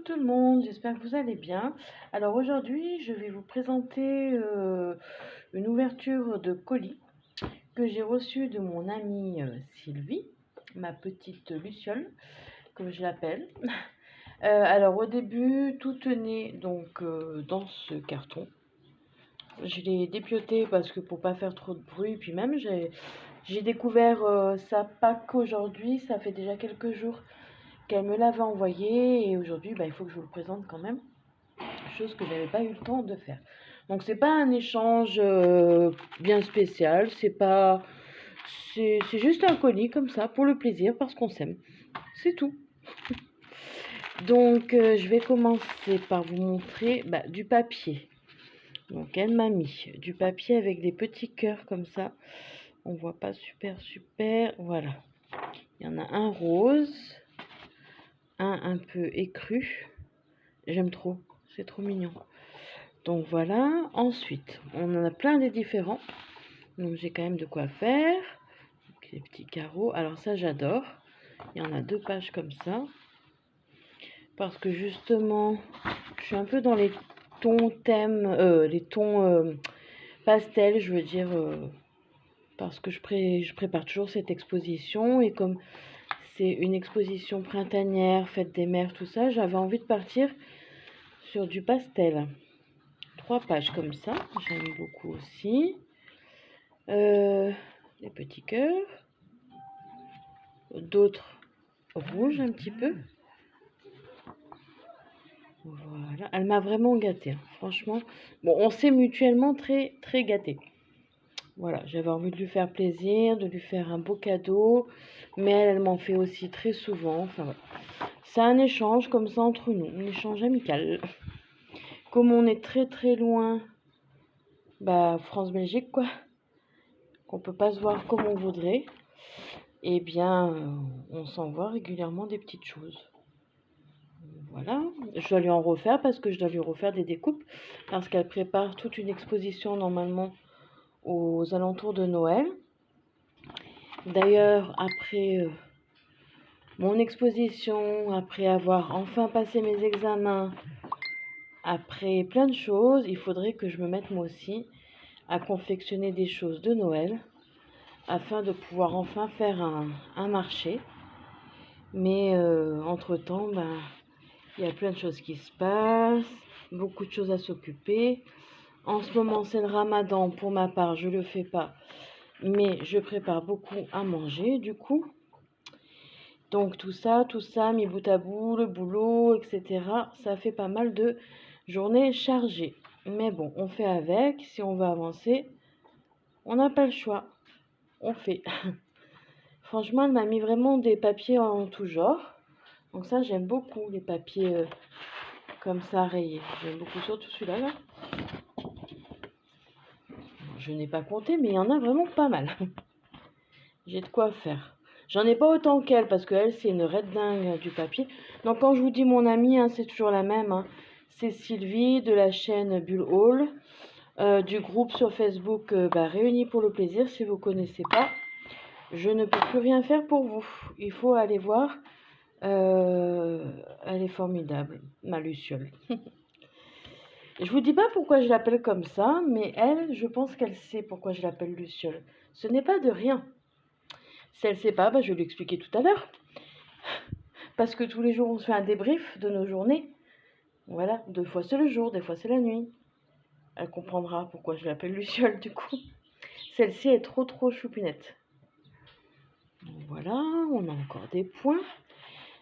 tout le monde, j'espère que vous allez bien. Alors aujourd'hui, je vais vous présenter une ouverture de colis que j'ai reçue de mon amie Sylvie, ma petite Luciole, comme je l'appelle. Alors au début, tout tenait donc dans ce carton. Je l'ai dépioté parce que pour pas faire trop de bruit, puis même j'ai découvert ça pas qu'aujourd'hui, ça fait déjà quelques jours qu'elle me l'avait envoyé et aujourd'hui il faut que je vous le présente quand même, chose que j'avais pas eu le temps de faire. Donc c'est pas un échange bien spécial, c'est juste un colis comme ça pour le plaisir parce qu'on s'aime, c'est tout. Donc je vais commencer par vous montrer du papier. Donc elle m'a mis du papier avec des petits cœurs comme ça, on voit pas super, voilà. Il y en a un rose, un peu écru. J'aime trop, c'est trop mignon. Donc voilà, ensuite, on en a plein des différents. Donc j'ai quand même de quoi faire. Donc, les petits carreaux, alors ça j'adore. Il y en a 2 pages comme ça. Parce que justement, je suis un peu dans les tons thèmes, les tons pastels, je veux dire, parce que je prépare toujours cette exposition. Et comme c'est une exposition printanière, fête des mères, tout ça, j'avais envie de partir sur du pastel. 3 pages comme ça, j'aime beaucoup aussi. Les petits cœurs. D'autres rouges un petit peu. Voilà, elle m'a vraiment gâtée, hein. Franchement. Bon, on s'est mutuellement très très gâtés. Voilà, j'avais envie de lui faire plaisir, de lui faire un beau cadeau. Mais elle m'en fait aussi très souvent. Enfin voilà. C'est un échange comme ça entre nous, un échange amical. Comme on est très très loin, France-Belgique quoi, qu'on peut pas se voir comme on voudrait, eh bien on s'envoie régulièrement des petites choses. Voilà, je dois lui en refaire parce que je dois lui refaire des découpes parce qu'elle prépare toute une exposition normalement aux alentours de Noël. D'ailleurs, après mon exposition, après avoir enfin passé mes examens, après plein de choses, il faudrait que je me mette moi aussi à confectionner des choses de Noël afin de pouvoir enfin faire un marché. Mais entre-temps, il y a plein de choses qui se passent, beaucoup de choses à s'occuper. En ce moment, c'est le ramadan. Pour ma part, je ne le fais pas, mais je prépare beaucoup à manger, du coup. Donc tout ça, mis bout à bout, le boulot, etc. Ça fait pas mal de journées chargées. Mais bon, on fait avec. Si on veut avancer, on n'a pas le choix. On fait. Franchement, elle m'a mis vraiment des papiers en tout genre. Donc ça, j'aime beaucoup les papiers comme ça rayés. J'aime beaucoup surtout celui-là. Là. Je n'ai pas compté, mais il y en a vraiment pas mal. J'ai de quoi faire. J'en ai pas autant qu'elle, parce qu'elle, c'est une raide dingue du papier. Donc quand je vous dis mon amie, hein, c'est toujours la même. Hein. C'est Sylvie de la chaîne Bull Hall, du groupe sur Facebook Réunis pour le plaisir. Si vous ne connaissez pas, je ne peux plus rien faire pour vous. Il faut aller voir. Elle est formidable, ma Luciole. Je vous dis pas pourquoi je l'appelle comme ça, mais elle, je pense qu'elle sait pourquoi je l'appelle Luciole. Ce n'est pas de rien. Si elle ne sait pas, je vais lui expliquer tout à l'heure. Parce que tous les jours, on se fait un débrief de nos journées. Voilà, 2 fois c'est le jour, des fois c'est la nuit. Elle comprendra pourquoi je l'appelle Luciole du coup. Celle-ci est trop choupinette. Voilà, on a encore des points.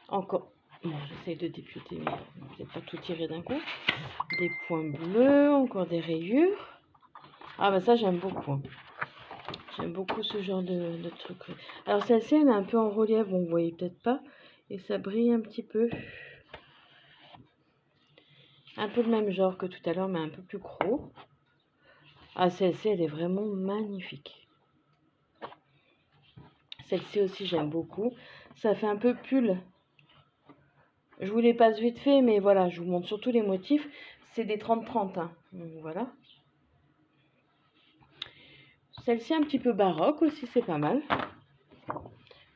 Encore, bon, j'essaye de dépioter, mais peut-être pas tout tirer d'un coup. Des points bleus, encore des rayures. Ah ça j'aime beaucoup. Hein. J'aime beaucoup ce genre de truc. Alors celle-ci elle est un peu en relief, bon vous voyez peut-être pas. Et ça brille un petit peu. Un peu le même genre que tout à l'heure, mais un peu plus gros. Ah celle-ci elle est vraiment magnifique. Celle-ci aussi j'aime beaucoup. Ça fait un peu pull. Je vous les passe vite fait, mais voilà, je vous montre surtout les motifs. C'est des 30-30. Hein. Donc, voilà. Celle-ci un petit peu baroque aussi, c'est pas mal.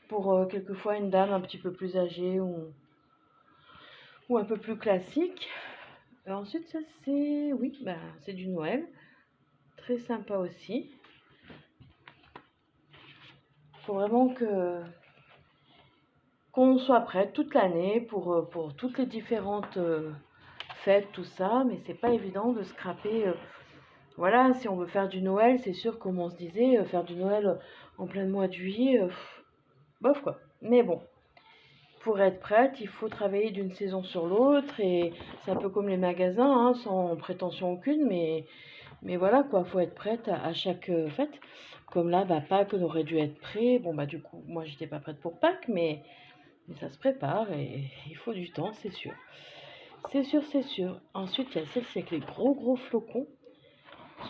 Pour quelquefois une dame un petit peu plus âgée ou ou un peu plus classique. Et ensuite, ça c'est, oui, c'est du Noël. Très sympa aussi. Il faut vraiment qu'on soit prête toute l'année pour toutes les différentes fêtes, tout ça. Mais c'est pas évident de scraper. Voilà, si on veut faire du Noël, c'est sûr, comme on se disait, faire du Noël en plein mois de juillet, bof quoi. Mais bon, pour être prête, il faut travailler d'une saison sur l'autre et c'est un peu comme les magasins, hein, sans prétention aucune, mais voilà quoi, faut être prête à chaque fête. Comme là, Pâques, on aurait dû être prêt. Bon, du coup, moi, j'étais pas prête pour Pâques, mais ça se prépare et il faut du temps, c'est sûr. C'est sûr, c'est sûr. Ensuite, il y a celle-ci avec les gros flocons.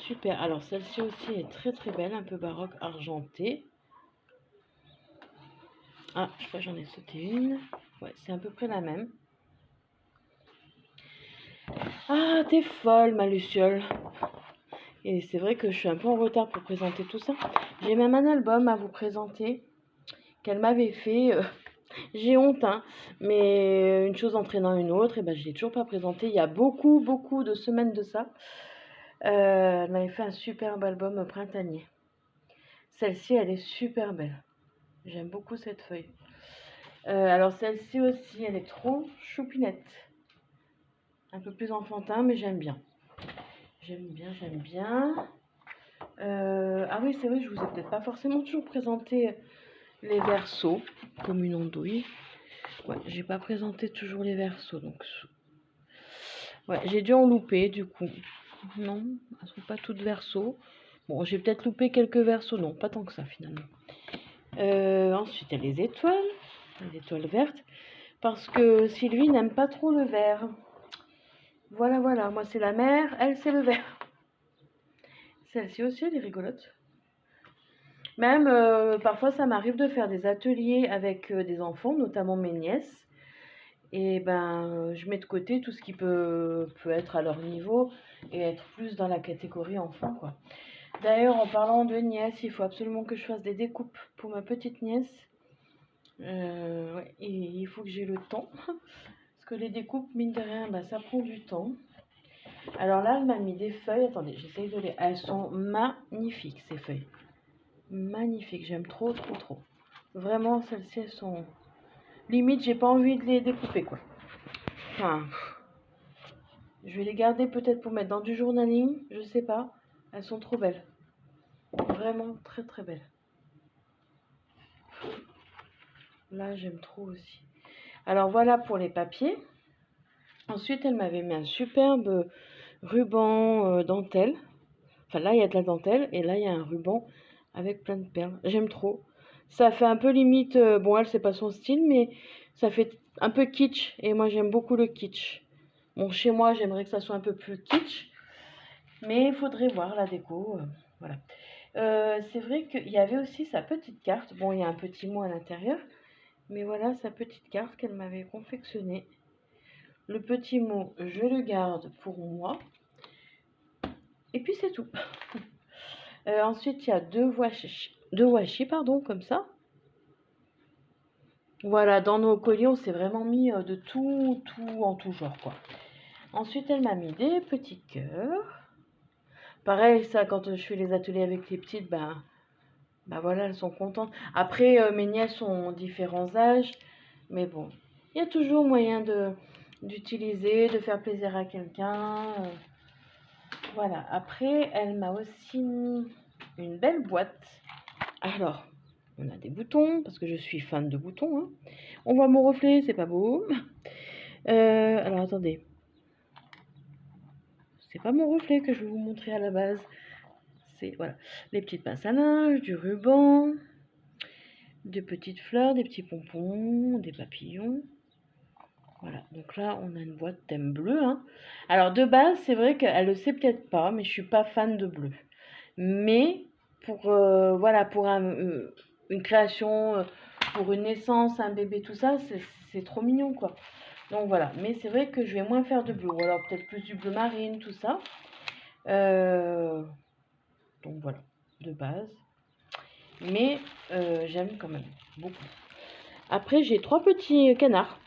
Super. Alors, celle-ci aussi est très très belle, un peu baroque argenté. Ah, je crois que j'en ai sauté une. Ouais, c'est à peu près la même. Ah, t'es folle, ma Luciole. Et c'est vrai que je suis un peu en retard pour présenter tout ça. J'ai même un album à vous présenter qu'elle m'avait fait. J'ai honte, hein, mais une chose entraînant une autre, et je l'ai toujours pas présenté. Il y a beaucoup de semaines de ça. Elle m'avait fait un superbe album printanier. Celle-ci, elle est super belle. J'aime beaucoup cette feuille. Alors celle-ci aussi, elle est trop choupinette. Un peu plus enfantin, mais j'aime bien. J'aime bien. Ah oui, c'est vrai, je vous ai peut-être pas forcément toujours présenté les versos, comme une andouille. Ouais, j'ai pas présenté toujours les versos, donc... Ouais, j'ai dû en louper, du coup. Non, elles sont pas toutes versos. Bon, j'ai peut-être loupé quelques versos. Non, pas tant que ça, finalement. Ensuite, il y a les étoiles vertes. Parce que Sylvie n'aime pas trop le vert. Voilà. Moi, c'est la mer, elle, c'est le vert. Celle-ci aussi, elle est rigolote. Même, parfois, ça m'arrive de faire des ateliers avec des enfants, notamment mes nièces. Et je mets de côté tout ce qui peut être à leur niveau et être plus dans la catégorie enfant, quoi. D'ailleurs, en parlant de nièce, il faut absolument que je fasse des découpes pour ma petite nièce. Ouais, et il faut que j'ai le temps. Parce que les découpes, mine de rien, ça prend du temps. Alors là, elle m'a mis des feuilles. Attendez, j'essaye de les... Elles sont magnifiques, ces feuilles. Magnifiques, j'aime trop. Vraiment, celles-ci, elles sont... Limite, j'ai pas envie de les découper, quoi. Enfin, je vais les garder peut-être pour mettre dans du journaling, je sais pas. Elles sont trop belles. Vraiment très belles. Là, j'aime trop aussi. Alors voilà pour les papiers. Ensuite, elle m'avait mis un superbe ruban dentelle. Enfin, là, il y a de la dentelle et là, il y a un ruban avec plein de perles. J'aime trop. Ça fait un peu limite... bon, elle, c'est pas son style, mais ça fait un peu kitsch. Et moi, j'aime beaucoup le kitsch. Bon, chez moi, j'aimerais que ça soit un peu plus kitsch. Mais il faudrait voir la déco. Voilà. C'est vrai qu'il y avait aussi sa petite carte. Bon, il y a un petit mot à l'intérieur. Mais voilà sa petite carte qu'elle m'avait confectionnée. Le petit mot, je le garde pour moi. Et puis c'est tout. Ensuite, il y a deux washi, comme ça. Voilà, dans nos colis, on s'est vraiment mis de tout en tout genre, quoi. Ensuite, elle m'a mis des petits cœurs. Pareil, ça, quand je fais les ateliers avec les petites, voilà, elles sont contentes. Après, mes nièces ont différents âges, mais bon, il y a toujours moyen d'utiliser, de faire plaisir à quelqu'un. Voilà, après, elle m'a aussi mis une belle boîte. Alors, on a des boutons, parce que je suis fan de boutons, hein. On voit mon reflet, c'est pas beau. Alors, attendez. C'est pas mon reflet que je vais vous montrer à la base. C'est, voilà, les petites pinces à linge, du ruban, des petites fleurs, des petits pompons, des papillons. Voilà, donc là, on a une boîte thème bleu, hein. Alors, de base, c'est vrai qu'elle le sait peut-être pas, mais je suis pas fan de bleu. Mais, voilà, pour une création, pour une naissance, un bébé, tout ça, c'est trop mignon, quoi. Donc, voilà. Mais c'est vrai que je vais moins faire de bleu. Ou alors, peut-être plus du bleu marine, tout ça. Donc, voilà, de base. Mais, j'aime quand même beaucoup. Après, j'ai 3 petits canards.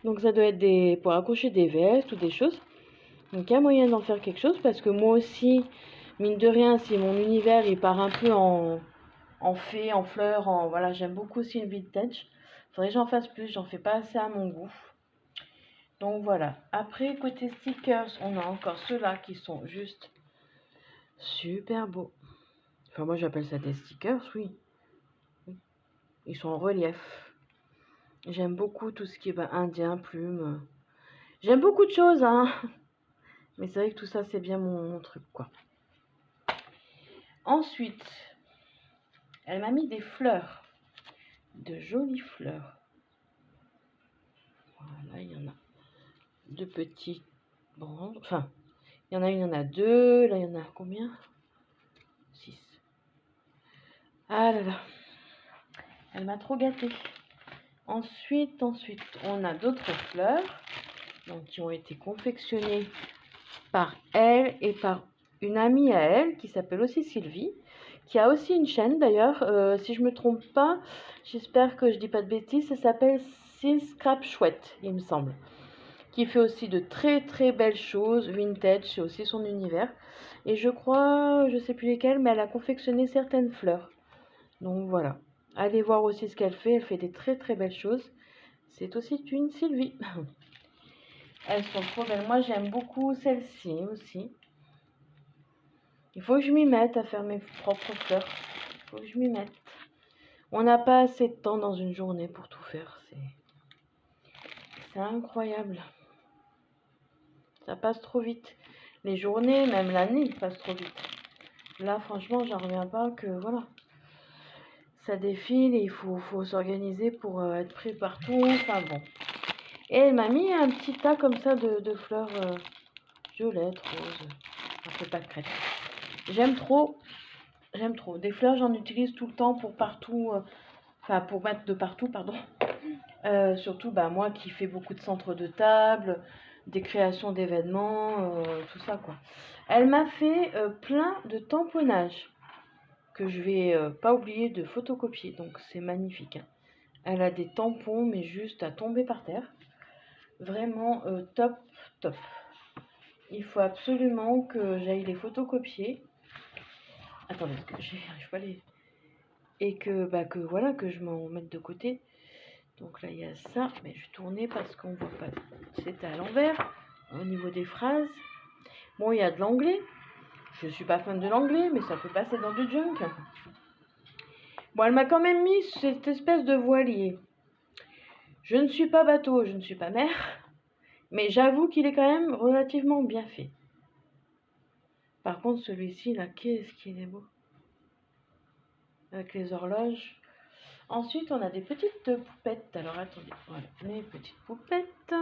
Donc ça doit être pour accrocher des vestes ou des choses. Donc il y a moyen d'en faire quelque chose parce que moi aussi, mine de rien, si mon univers il part un peu en fées, en fleurs, voilà, j'aime beaucoup aussi le vintage. Faudrait que j'en fasse plus, j'en fais pas assez à mon goût. Donc voilà. Après, côté stickers, on a encore ceux-là qui sont juste super beaux. Enfin, moi j'appelle ça des stickers, oui. Ils sont en relief. J'aime beaucoup tout ce qui est indien, plume. J'aime beaucoup de choses, hein. Mais c'est vrai que tout ça, c'est bien mon truc, quoi. Ensuite, elle m'a mis des fleurs. De jolies fleurs. Voilà, il y en a deux petits. Bon, enfin, il y en a une, il y en a deux. Là, il y en a combien? 6. Ah là là. Elle m'a trop gâtée. Ensuite, on a d'autres fleurs donc, qui ont été confectionnées par elle et par une amie à elle qui s'appelle aussi Sylvie, qui a aussi une chaîne d'ailleurs. Si je me trompe pas, j'espère que je dis pas de bêtises, ça s'appelle Seal Scrap Chouette, il me semble. Qui fait aussi de très très belles choses, vintage, c'est aussi son univers. Et je crois, je sais plus lesquelles, mais elle a confectionné certaines fleurs. Donc voilà. Allez voir aussi ce qu'elle fait des très très belles choses. C'est aussi une Sylvie. Elles sont trop belles. Moi j'aime beaucoup celle-ci aussi. Il faut que je m'y mette à faire mes propres fleurs. Il faut que je m'y mette. On n'a pas assez de temps dans une journée pour tout faire. C'est incroyable. Ça passe trop vite. Les journées, même l'année, passent trop vite. Là, franchement, j'en reviens pas que voilà. Ça défile et il faut s'organiser pour être prêt partout. Enfin bon. Et elle m'a mis un petit tas comme ça de fleurs violettes, roses, un peu pâquerettes. J'aime trop. J'aime trop. Des fleurs, j'en utilise tout le temps pour partout. Enfin, pour mettre de partout, pardon. Surtout, moi qui fais beaucoup de centres de table, des créations d'événements, tout ça, quoi. Elle m'a fait plein de tamponnages que je vais pas oublier de photocopier. Donc, c'est magnifique, hein. Elle a des tampons, mais juste à tomber par terre. Vraiment top, top. Il faut absolument que j'aille les photocopier. Attendez, j'arrive pas à les... Et que voilà, que je m'en mette de côté. Donc là, il y a ça. Mais je vais tourner parce qu'on voit pas. C'était à l'envers. Au niveau des phrases. Bon, il y a de l'anglais. Je suis pas fan de l'anglais, mais ça peut passer dans du junk. Bon, elle m'a quand même mis cette espèce de voilier. Je ne suis pas bateau, je ne suis pas mer. Mais j'avoue qu'il est quand même relativement bien fait. Par contre, celui-ci, là, qu'est-ce qu'il est beau. Avec les horloges. Ensuite, on a des petites poupettes. Alors, attendez. Voilà, les petites poupettes.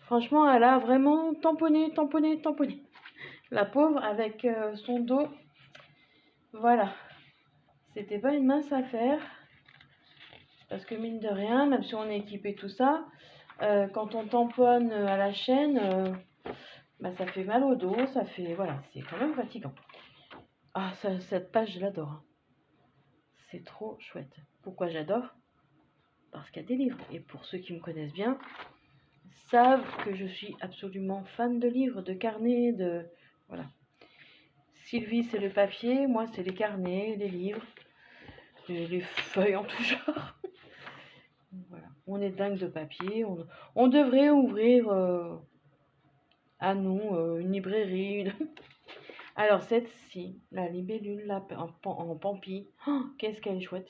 Franchement, elle a vraiment tamponné. La pauvre, avec son dos. Voilà. C'était pas une mince affaire. Parce que mine de rien, même si on est équipé tout ça, quand on tamponne à la chaîne, ça fait mal au dos, ça fait... Voilà, c'est quand même fatigant. Ah, cette page, je l'adore, hein. C'est trop chouette. Pourquoi j'adore? Parce qu'il y a des livres. Et pour ceux qui me connaissent bien, savent que je suis absolument fan de livres, de carnets, de... Voilà. Sylvie, c'est le papier, moi, c'est les carnets, les livres, les feuilles en tout genre. Voilà. On est dingue de papier. On devrait ouvrir à nous une librairie. Alors, cette-ci, la libellule là, en pampi, oh, qu'est-ce qu'elle est chouette.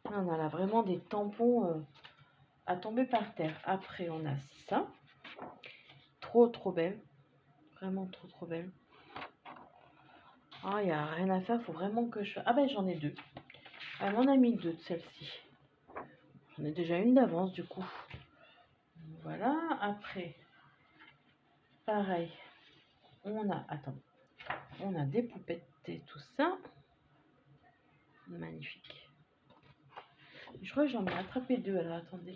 On a là vraiment des tampons à tomber par terre. Après, on a ça. Trop belle. Vraiment trop belle. Ah, il n'y a rien à faire. Il faut vraiment que je... Ah ben, j'en ai deux. Elle m'en a mis deux de celle-ci. J'en ai déjà une d'avance, du coup. Voilà. Après, pareil. On a des poupettes et tout ça. Magnifique. Je crois que j'en ai attrapé deux. Alors, attendez.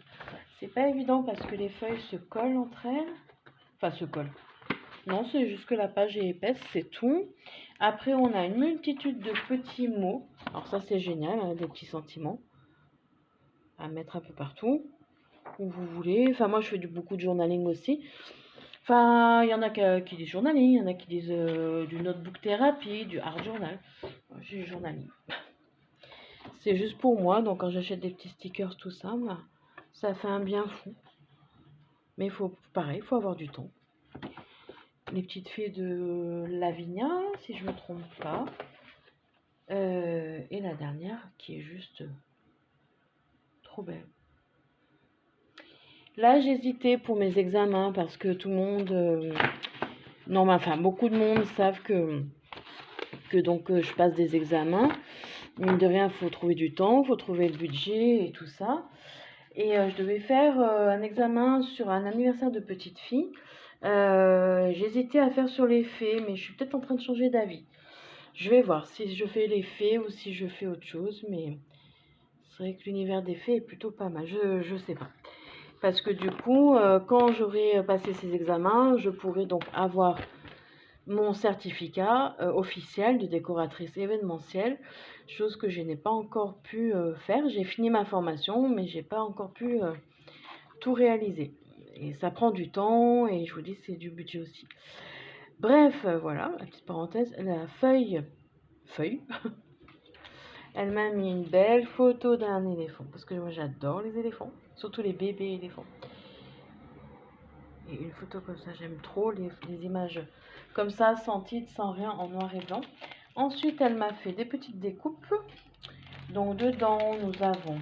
C'est pas évident parce que les feuilles se collent entre elles. Enfin, se collent. Non, c'est juste que la page est épaisse, c'est tout. Après, on a une multitude de petits mots. Alors ça, c'est génial, hein, des petits sentiments. à mettre un peu partout, où vous voulez. Enfin, moi, je fais beaucoup de journaling aussi. Enfin, il y en a qui disent journaling, il y en a qui disent du notebook thérapie, du hard journal. Moi, j'ai du journaling. C'est juste pour moi, donc quand j'achète des petits stickers, tout ça, bah, ça fait un bien fou. Mais pareil, il faut avoir du temps. Les petites fées de Lavinia, si je ne me trompe pas. Et la dernière qui est juste trop belle. Là, j'hésitais pour mes examens parce que tout le monde, non, mais enfin, beaucoup de monde savent que donc je passe des examens. Mine de rien, il faut trouver du temps, il faut trouver le budget et tout ça. Et je devais faire un examen sur un anniversaire de petite fille. J'hésitais à faire sur les fées, mais je suis peut-être en train de changer d'avis. Je vais voir si je fais les fées ou si je fais autre chose, mais c'est vrai que l'univers des fées est plutôt pas mal. Je sais pas. Parce que du coup, quand j'aurai passé ces examens, je pourrai donc avoir mon certificat officiel de décoratrice événementielle, chose que je n'ai pas encore pu faire. J'ai fini ma formation, mais j'ai pas encore pu tout réaliser. Et ça prend du temps, et je vous dis, c'est du budget aussi. Bref, voilà, la petite parenthèse, la feuille, elle m'a mis une belle photo d'un éléphant, parce que moi j'adore les éléphants, surtout les bébés éléphants. Et une photo comme ça, j'aime trop les images comme ça, sans titre, sans rien, en noir et blanc. Ensuite, elle m'a fait des petites découpes. Donc dedans, nous avons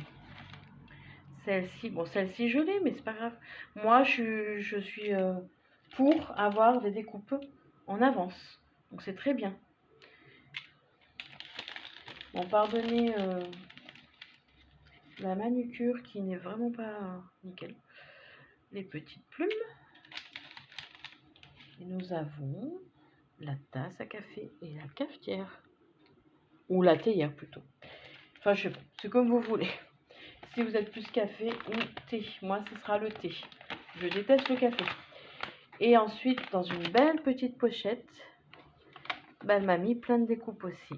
celle-ci. Bon, celle-ci je l'ai, mais c'est pas grave. Moi, je suis pour avoir des découpes en avance. Donc c'est très bien. Bon, pardonnez la manucure qui n'est vraiment pas nickel. Les petites plumes. Et nous avons la tasse à café et la cafetière. Ou la théière plutôt. Enfin, je sais pas, c'est comme vous voulez. Si vous êtes plus café ou thé, moi ce sera le thé. Je déteste le café. Et ensuite, dans une belle petite pochette, bah, elle m'a mis plein de découpes aussi.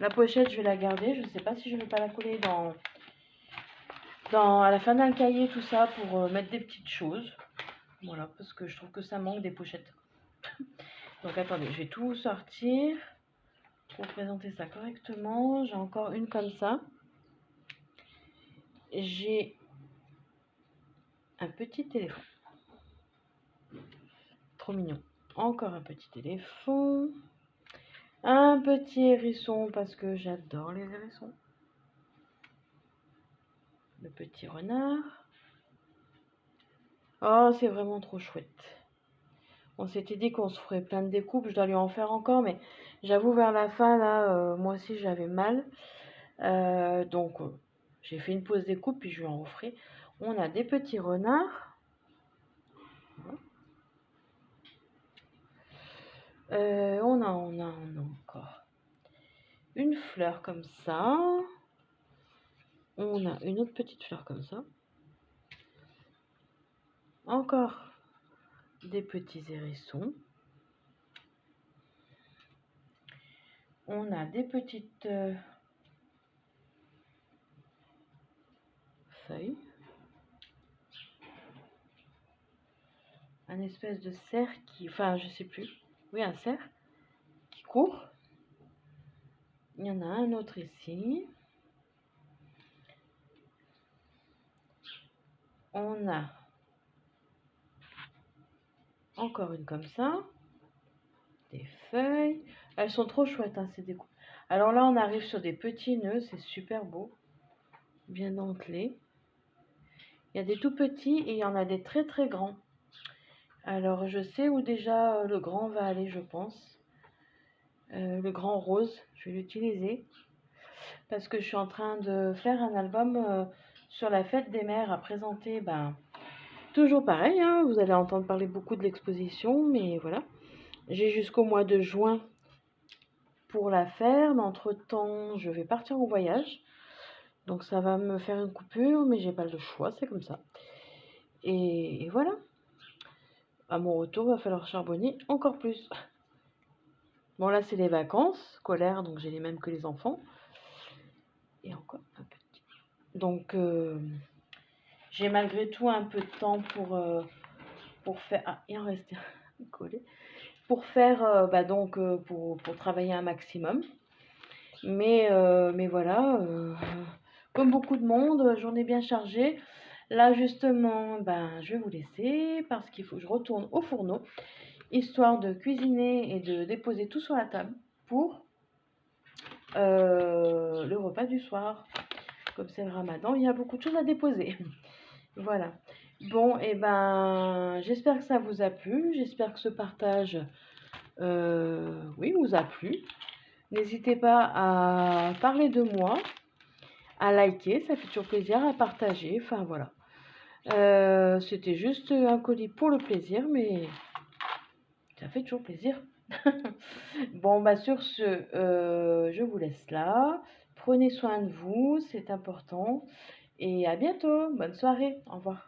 La pochette, je vais la garder. Je ne sais pas si je ne vais pas la coller à la fin d'un cahier, tout ça, pour mettre des petites choses. Voilà, parce que je trouve que ça manque des pochettes. Donc attendez, je vais tout sortir pour présenter ça correctement. J'ai encore une comme ça. J'ai un petit éléphant. Trop mignon. Encore un petit éléphant. Un petit hérisson parce que j'adore les hérissons. Le petit renard. Oh, c'est vraiment trop chouette. On s'était dit qu'on se ferait plein de découpes. Je dois lui en faire encore, mais j'avoue, vers la fin, là, moi aussi, j'avais mal. Donc, j'ai fait une pause découpe, puis je lui en referai. On a des petits renards. On a encore une fleur comme ça. On a une autre petite fleur comme ça. Encore des petits hérissons. On a des petites feuilles. Un espèce de cerf qui... Enfin, je sais plus. Oui, un cerf qui court. Il y en a un autre ici. On a encore une comme ça. Des feuilles. Elles sont trop chouettes, hein, ces découpes. Alors là, on arrive sur des petits nœuds. C'est super beau. Bien dentelé. Il y a des tout petits et il y en a des très très grands. Alors, je sais où déjà le grand va aller, je pense. Le grand rose, je vais l'utiliser. Parce que je suis en train de faire un album sur la fête des mères à présenter. Ben, toujours pareil, hein, vous allez entendre parler beaucoup de l'exposition, mais voilà. J'ai jusqu'au mois de juin pour la faire. Mais entre-temps, je vais partir en voyage. Donc ça va me faire une coupure, mais j'ai pas le choix, c'est comme ça. Et voilà. À mon retour, il va falloir charbonner encore plus. Bon, là, c'est les vacances scolaires, donc j'ai les mêmes que les enfants. Et encore un petit. Donc, j'ai malgré tout un peu de temps pour faire... Ah, il en reste un collé. Pour faire, donc, pour travailler un maximum. Mais voilà, comme beaucoup de monde, journée bien chargée. Là, justement, je vais vous laisser parce qu'il faut que je retourne au fourneau, histoire de cuisiner et de déposer tout sur la table pour le repas du soir. Comme c'est le ramadan, il y a beaucoup de choses à déposer. Voilà. Bon, et j'espère que ça vous a plu. J'espère que ce partage, oui, vous a plu. N'hésitez pas à parler de moi, à liker, ça fait toujours plaisir, à partager. Enfin, voilà. C'était juste un colis pour le plaisir, mais ça fait toujours plaisir. Bon, sur ce, je vous laisse là. Prenez soin de vous, c'est important. Et à bientôt. Bonne soirée. Au revoir.